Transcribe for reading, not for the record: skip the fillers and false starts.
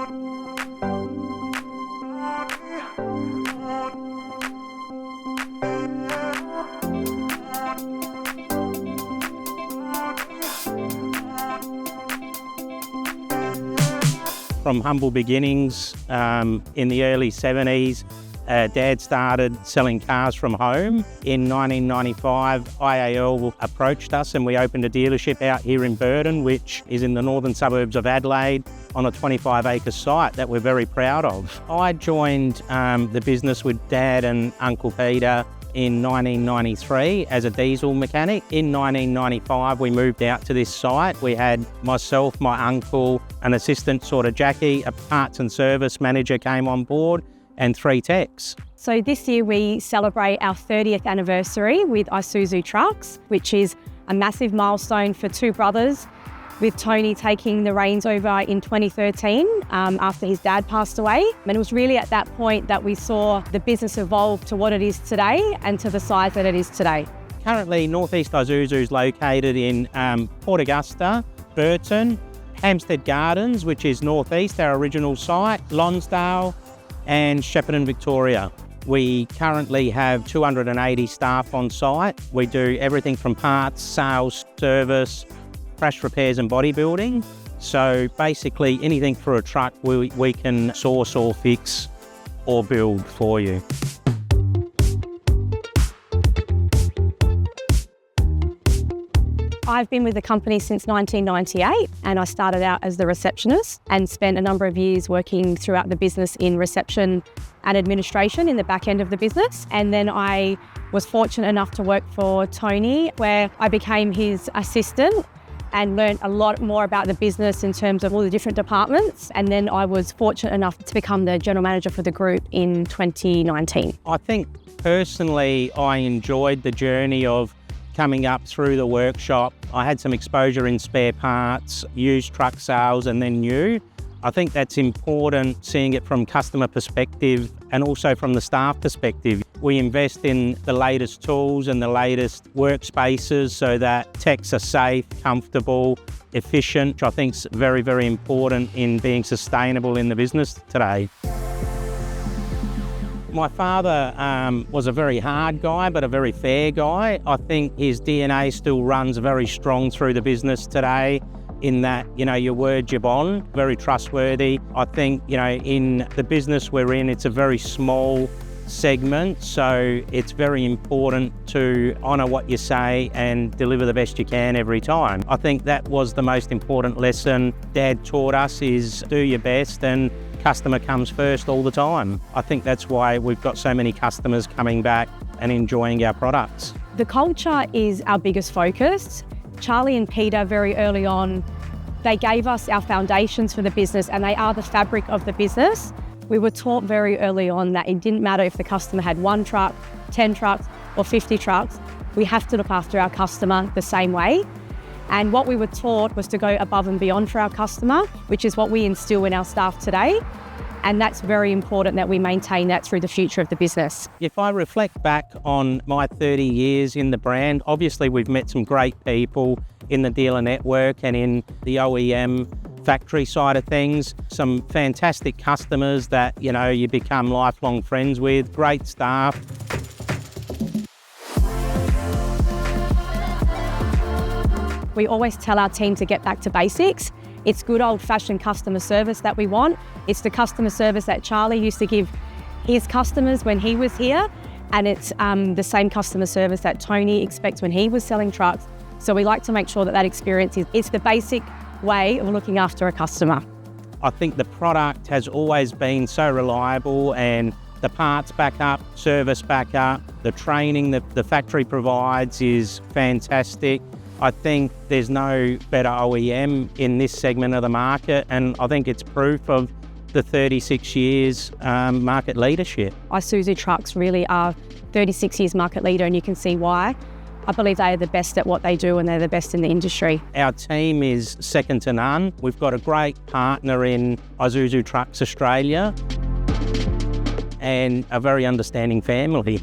From humble beginnings in the early 70s, Dad started selling cars from home. In 1995, IAL approached us and we opened a dealership out here in Burton, which is in the northern suburbs of Adelaide on a 25-acre site that we're very proud of. I joined the business with Dad and Uncle Peter in 1993 as a diesel mechanic. In 1995, we moved out to this site. We had myself, my uncle, an assistant sort of Jackie, a parts and service manager came on board, and 3 techs. So this year we celebrate our 30th anniversary with Isuzu trucks, which is a massive milestone for 2 brothers, with Tony taking the reins over in 2013 after his dad passed away. And it was really at that point that we saw the business evolve to what it is today and to the size that it is today. Currently, East Isuzu is located in Port Augusta, Burton, Hampstead Gardens, which is northeast, our original site, Lonsdale, and Shepparton, Victoria. We currently have 280 staff on site. We do everything from parts, sales, service, crash repairs and bodybuilding. So basically anything for a truck we can source or fix or build for you. I've been with the company since 1998 and I started out as the receptionist and spent a number of years working throughout the business in reception and administration in the back end of the business. And then I was fortunate enough to work for Tony, where I became his assistant and learned a lot more about the business in terms of all the different departments. And then I was fortunate enough to become the general manager for the group in 2019. I think personally I enjoyed the journey of coming up through the workshop. I had some exposure in spare parts, used truck sales and then new. I think that's important, seeing it from customer perspective and also from the staff perspective. We invest in the latest tools and the latest workspaces so that techs are safe, comfortable, efficient, which I think is very, very important in being sustainable in the business today. My father was a very hard guy, but a very fair guy. I think his DNA still runs very strong through the business today, in that, your word, your bond, very trustworthy. I think, in the business we're in, it's a very small segment, so it's very important to honour what you say and deliver the best you can every time. I think that was the most important lesson Dad taught us, is do your best and customer comes first all the time. I think that's why we've got so many customers coming back and enjoying our products. The culture is our biggest focus. Charlie and Peter, very early on, they gave us our foundations for the business and they are the fabric of the business. We were taught very early on that it didn't matter if the customer had 1 truck, 10 trucks or 50 trucks. We have to look after our customer the same way. And what we were taught was to go above and beyond for our customer, which is what we instill in our staff today. And that's very important that we maintain that through the future of the business. If I reflect back on my 30 years in the brand, obviously we've met some great people in the dealer network and in the OEM factory side of things. Some fantastic customers that, you become lifelong friends with, great staff. We always tell our team to get back to basics. It's good old-fashioned customer service that we want. It's the customer service that Charlie used to give his customers when he was here, and it's the same customer service that Tony expects when he was selling trucks. So we like to make sure that that experience is the basic way of looking after a customer. I think the product has always been so reliable, and the parts backup, service backup, the training that the factory provides is fantastic. I think there's no better OEM in this segment of the market, and I think it's proof of the 36 years market leadership. Isuzu trucks really are 36 years market leader, and you can see why. I believe they are the best at what they do and they're the best in the industry. Our team is second to none. We've got a great partner in Isuzu Trucks Australia and a very understanding family.